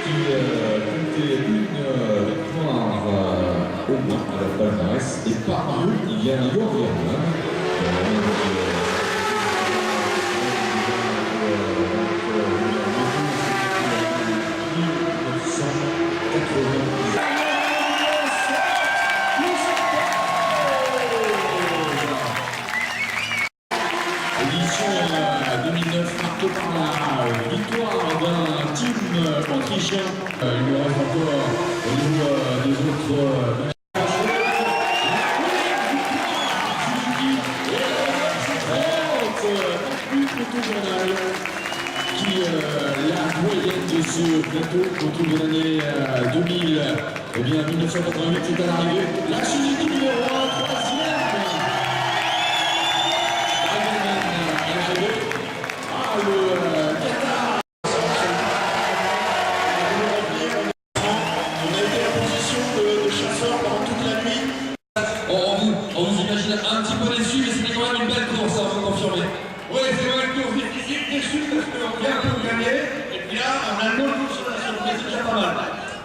comptait une victoire au moins à la palmarès, et parmi eux, il y a Igor Yerman. Édition 2009 marquée par la victoire d'un team autrichien. Il nous reste encore au niveau des autres. Qui la moyenne de ce plateau autour de l'année 2000, eh bien 1988 c'est à l'arrivée. La Suzuki numéro 1, troisième. On vous imagine un petit peu déçu, mais c'était quand même une belle course, hein, vous confirmez. Oui, c'est vrai, une course difficile, déçu parce qu'on vient pour gagner, et puis là, on a une autre course sur la surprise, c'est déjà pas mal.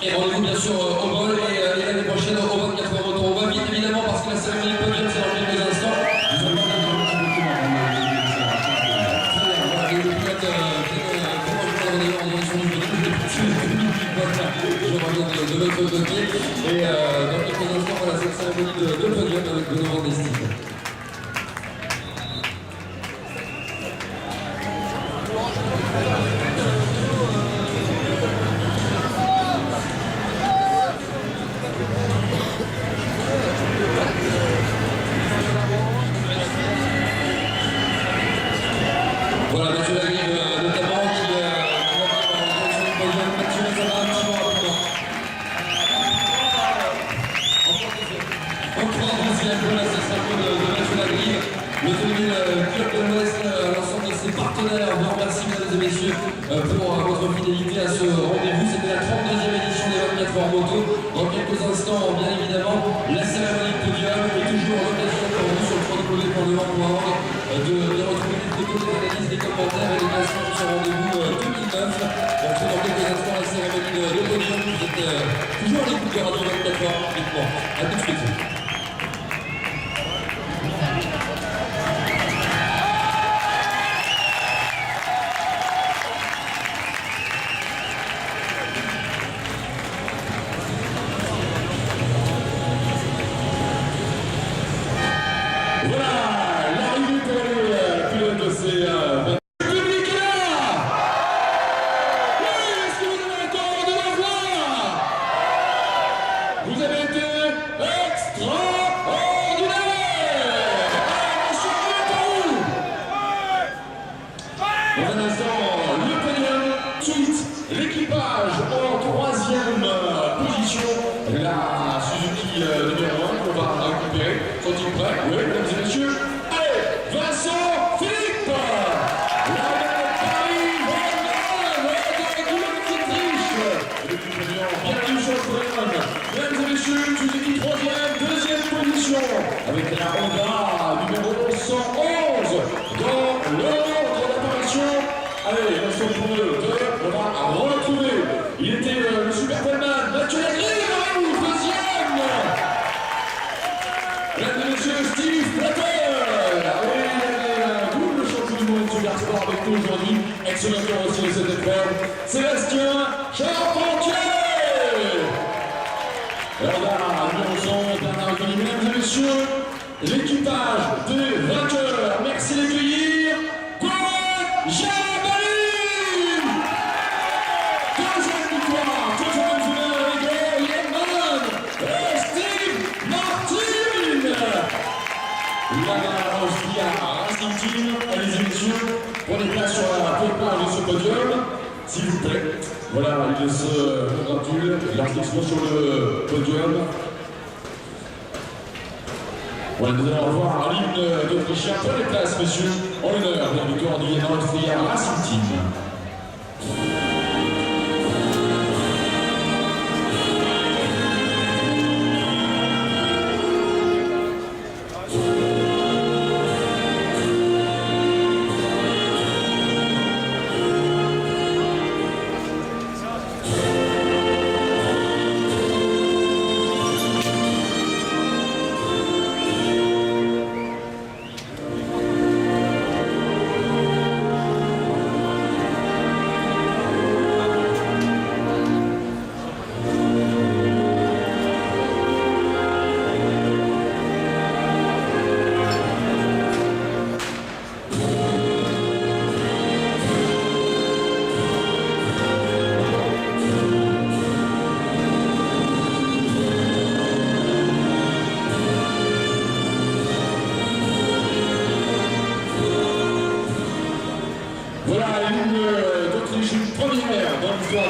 Et rendez-vous bien sûr au vol et l'année prochaine au 24 heures retour. On va vite évidemment parce que la cérémonie podium c'est dans quelques instants. Vous avez de votre côté et dans quelques instants voilà cette cérémonie de podium avec Benoît Van Destig. Voilà, Mathieu Lagrive notamment qui va faire sur le podium. Mathieu, ça va un petit peu rapidement. Encore un deuxième, voilà, c'est le symbole de Mathieu Lagrive. L'automobile Club de l'Ouest, l'ensemble de ses partenaires, vous remercie mesdames et messieurs pour votre fidélité à ce rendez-vous. C'était la 32e édition des 24 heures moto. Dans quelques instants, bien évidemment, la cérémonie de podium est toujours l'occasion pour vous sur le www.lemans.org de retrouver des photos, des analyses, des commentaires et des classements sur rendez-vous 2009. Donc dans quelques instants, la cérémonie de podium. Vous êtes toujours à l'écoute de Radio 24 heures, uniquement. À tout de suite. Vous avez été extraordinaire. Dans un instant, le podium, suite, l'équipage en troisième position, la Suzuki numéro 1 qu'on va récupérer. Sont-ils prêts? Oui, mesdames et messieurs. Allez, Vincent Philippe, la Paris, bienvenue sur le podium. Mesdames et messieurs, Suzuki troisième, deuxième position, avec la Honda numéro 111 dans l'ordre d'apparition. Allez, on se retrouve on va retrouver. Il était le Superman, Mathieu Lagrive, deuxième. Mesdames et messieurs, Steve Platter. Et double champion du monde Super Sport avec nous aujourd'hui. Excellent aussi de cette épreuve. Sébastien Charpentier. Alors là, numéro 100, Bernard Colli, mesdames et messieurs, l'équipage des vainqueurs. Merci d'accueillir Gwen Jabali. Deuxième victoire, deuxième finale avec Yerman et Steve Martin. La Racing Team, allez-y messieurs, prenez place sur la plupart de ce podium, s'il vous plaît. Voilà, ils se congratulent lorsqu'ils sont sur le podium. Voilà, nous allons revoir l'hymne d'Autrichien. Prenez place, messieurs, en l'honneur de la victoire du Yerman Racing Team.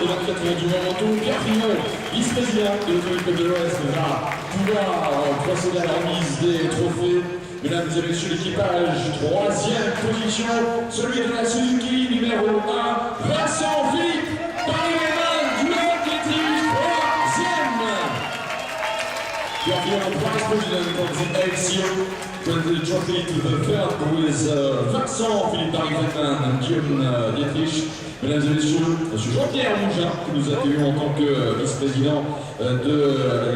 de 24 heures du Manteau, Pierre Fillon, vice-président de l'Autorité de l'Ouest, va pouvoir procéder à la remise des trophées. Mesdames et messieurs, l'équipage, troisième position, celui de la Suzuki numéro 1, Vincent Philippe, par les mains du Dietrich, troisième. Pierre Fillon, vice president of the ACO, with the trophy to the third with Vincent Philippe Paris-Vetman and Guillaume Dietrich. Mesdames et messieurs, M. Jean-Pierre Mougin, que nous accueillons en tant que vice-président de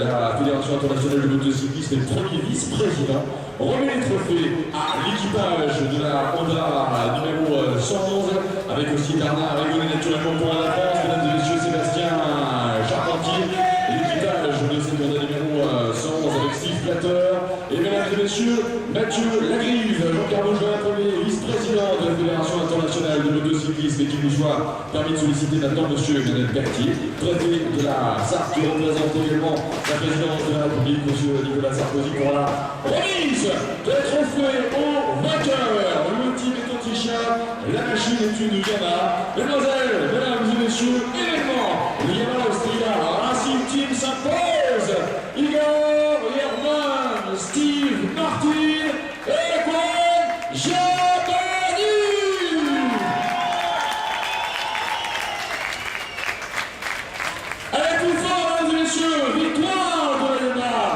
la Fédération internationale de motocyclisme et le premier vice-président, remet les trophées à l'équipage de la Honda numéro 111, avec aussi Bernard Rigollet naturellement pour la France, mesdames et messieurs, Sébastien Charpentier, l'équipage de cette Honda numéro 111 avec Steve Platter, et mesdames et messieurs, Mathieu Lagrive, Jean-Pierre Mougin, premier vice-président de la Fédération internationale de motocyclisme et qui nous soit permis de solliciter maintenant M. Lionel Berthier, préfet de la Sarthe, qui représente également la présidence de la République, M. Nicolas Sarkozy, pour la remise des trophées aux vainqueurs. Le team est autrichien, la machine est une Yamaha. Mesdemoiselles, mesdames et messieurs, élément, le Yamaha Austria Racing Team s'impose. Igor Herman, Steve Martin et Gwen Jabani. Allez, plus fort, mesdames et messieurs, victoire de la Yamaha.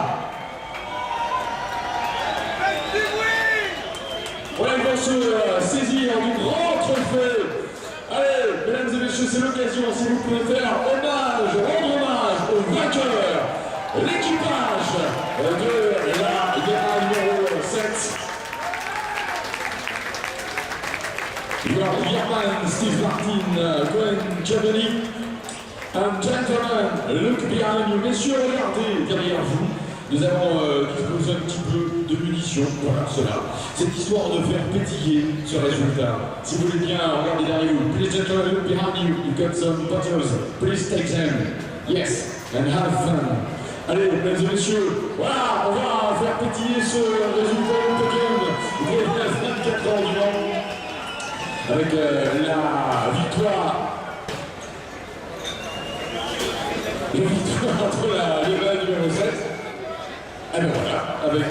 Voilà, ils vont se saisir du grand trophée. Allez, mesdames et messieurs, c'est l'occasion, si vous pouvez faire hommage, rendre hommage aux vainqueurs, l'équipage de la Yamaha numéro 7. Igor Yerman, Steve Martin, Gwen Jabani. And gentlemen, look behind you. Messieurs, regardez derrière vous. Nous avons disposé un petit peu de munitions, voilà cela. Cette histoire de faire pétiller ce résultat. Si vous voulez bien, regardez derrière vous. Please gentlemen, look behind you. You've got some bottles. Please take them. Yes, and have fun. Allez, mesdames et messieurs, voilà, on va faire pétiller ce résultat au podium. Vous avez 24 heures du Mans. Avec la victoire. La victoire entre la Yamaha numéro 7. Alors voilà, avec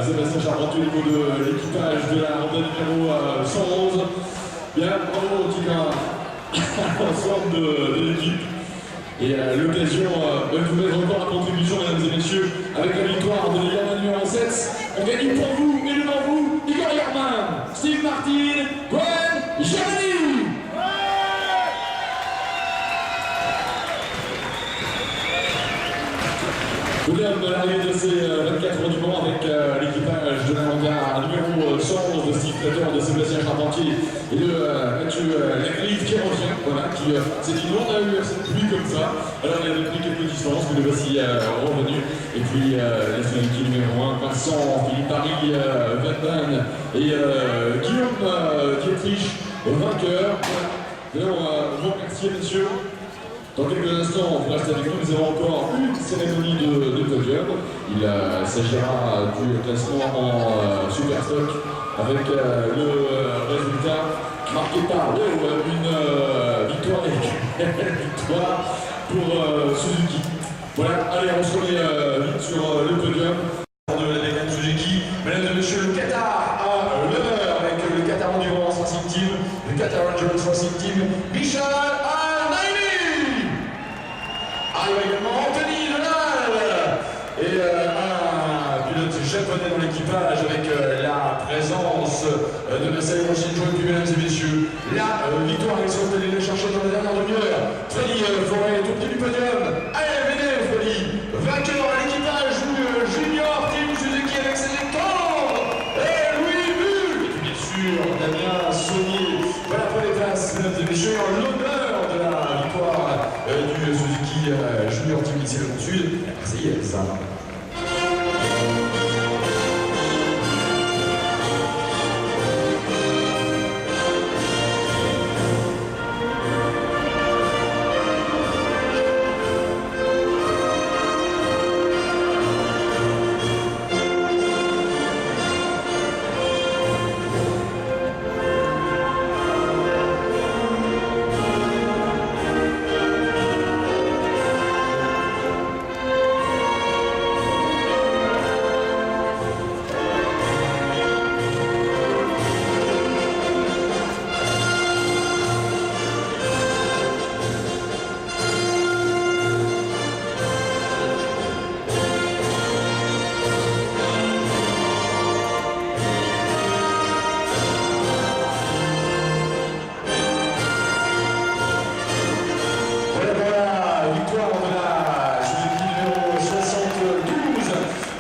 Sébastien Charpentier au niveau de l'équipage de la Honda numéro 111. Bien, bravo au team à l'ensemble de l'équipe. Et l'occasion de vous mettre encore à contribution, mesdames et messieurs, avec la victoire de la Yamaha numéro 7. On gagne pour vous et devant vous, Igor Yerman, Steve Martin, Gwen Jabani. Nous sommes à l'arrivée de ces 24 heures du Mans avec l'équipage de la Honda numéro 111 de Steve Platter, de Sébastien Charpentier et de Mathieu Lagrive qui revient, voilà, qui s'est dit non, on a eu cette pluie comme ça. Alors il avait pris quelques distances, mais le voici revenu. Et puis la Suzuki numéro 1, Vincent Philippe Paris, Vetman et Guillaume Dietrich, vainqueur. Alors, vous remerciez, messieurs. Dans quelques instants, vous restez avec nous, nous avons encore une cérémonie de podium. Il s'agira du classement en Superstock avec le résultat marqué par une victoire et une victoire pour Suzuki. Voilà, allez, on se remet vite sur le podium de la Décane Suzuki. Mesdames et messieurs, le Qatar a l'honneur avec le Qatar Endurance Racing Team, le Qatar Endurance Racing Team, Michel arrive également Anthony Donal et un pilote japonais dans l'équipage avec la présence de Masayo Shinjo. Et puis mesdames et messieurs, la victoire ils sont allés les chercher dans la dernière demi-heure. Freddy Forêt est au pied du podium. Allez, venez Freddy, vainqueur à l'équipage junior Team Suzuki avec ses tendres et Louis Bull. Et puis bien sûr Damien Saunier. Voilà pour les places, mesdames et messieurs, l'honneur de la victoire du Suzuki Junior Team ici au Sud. Marseillaise.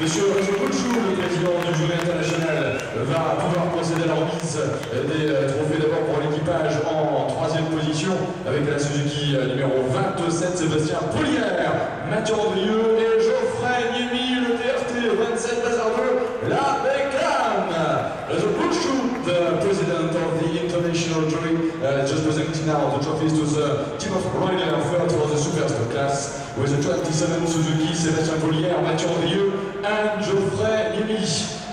Monsieur Bouchou, le président du jury international, va pouvoir procéder à la remise des trophées d'abord pour l'équipage en troisième position avec la Suzuki numéro 27, Sébastien Poulière, Mathieu Andrieux et Geoffrey Niemi, le TRT 27 Bazardeux, la Bécane. The Bouchou, the president of the international jury, just presenting now the trophies to the team of rider third for the Superstar class with the 27 Suzuki, Sébastien Poulière, Mathieu Andrieux et Geoffrey Niemi.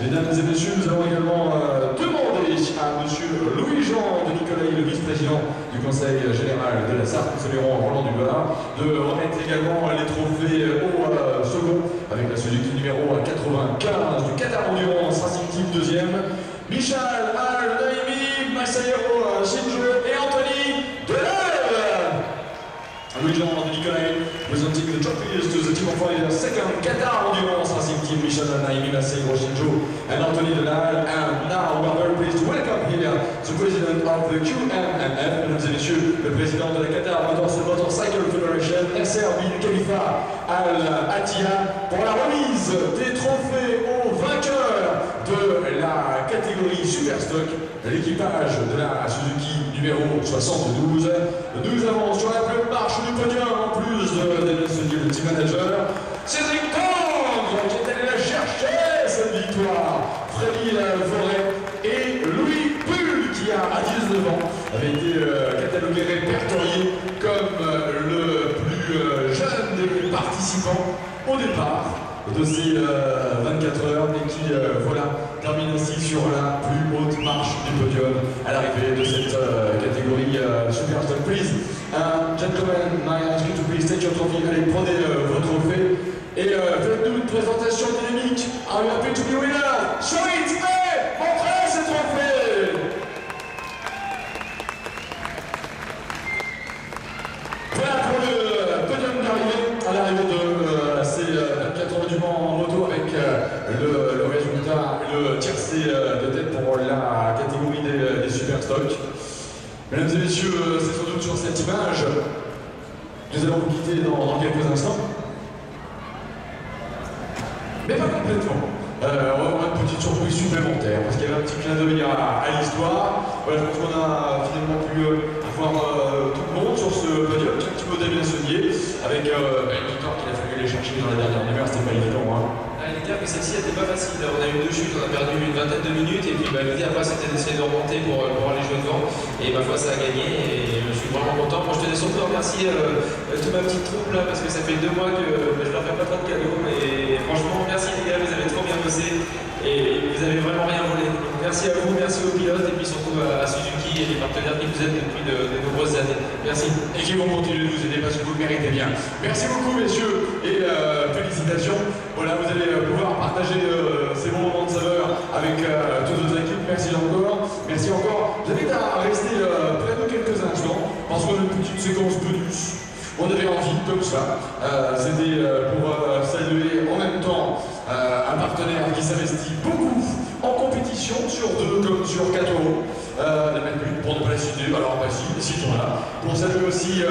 Mesdames et messieurs, nous allons également demander à monsieur Louis-Jean de Nicolai, le vice-président du Conseil général de la Sarthe, nous saluerons Roland Dubois, de remettre également les trophées au second avec la Suzuki numéro 95 du Qatar Endurance Racing Team deuxième. Michel, Al, Naimi, Masahiro, Shinjo et Anthony Deleuve. Louis-Jean de Nicolai presenting the trophies to the team of riders second Qatar Endurance Racing Team, Michel, Naimi, Masahiro, Shinjo and Anthony Deleuve. And now we are very pleased to welcome here the president of the QMMF, mesdames et messieurs, le président de la Qatar Motorcycle Federation, SR bin Khalifa Al-Attiyah, pour la remise des trophées aux vainqueurs de la catégorie Superstock, l'équipage de la Suzuki numéro 72. Nous avons sur la pleine marche du podium, en plus de le team manager, Cédric Tendre qui est allé la chercher cette victoire, Freddy Forêt et Louis Pull qui à 19 ans avait été catalogué répertorié comme le plus jeune des participants au départ de ces 24 heures et qui voilà, termine ainsi sur la plus haute marche du podium à l'arrivée de cette catégorie Superstock. Please, gentlemen, I ask you to please take your trophy. Allez, prenez vos trophées et faites-nous une présentation dynamique. Are you happy to be winner? Show it! Hey, montrez ces trophées! Voilà pour le podium d'arrivée à l'arrivée de ces 24 heures du Mans en moto avec le résultat, le tiercé de tête pour la catégorie des Superstock. Mesdames et messieurs, c'est sans doute sur cette image. Nous allons vous quitter dans quelques instants. Mais pas complètement. On va avoir une petite surprise supplémentaire parce qu'il y avait un petit clin d'œil à l'histoire. Voilà, je pense qu'on a finalement pu avoir tout le monde sur ce podium, un petit modèle bien sonnier, avec une victoire qu'il a fallu aller chercher dans la dernière demi-heure, c'était pas évident. L'idée que celle-ci n'était pas facile. On a eu deux chutes, on a perdu une vingtaine de minutes et puis l'idée après c'était d'essayer de remonter pour aller jouer devant. Et ma foi ça a gagné et je suis vraiment content. Moi je tenais surtout à remercier toute ma petite troupe là parce que ça fait 2 mois que je leur fais pas trop de cadeaux. Et franchement merci les gars, vous avez trop bien bossé et vous avez vraiment rien volé. Donc, merci à vous, merci aux pilotes et puis surtout à Suzuki et les partenaires qui vous aident depuis de nombreuses années. Merci. Et qui vont continuer de vous aider parce que vous le méritez bien. Merci beaucoup messieurs et félicitations. Voilà, vous allez pouvoir partager ces bons moments de saveur avec toutes vos équipes. Merci encore. Merci encore. Je vous invite à rester près de quelques instants parce qu'on a une petite séquence bonus. On avait envie comme ça. C'était pour saluer en même temps un partenaire qui s'investit beaucoup en compétition sur 2 comme sur 4 euros. La même but pour ne pas la citer. Alors vas-y, citons-la. Pour saluer aussi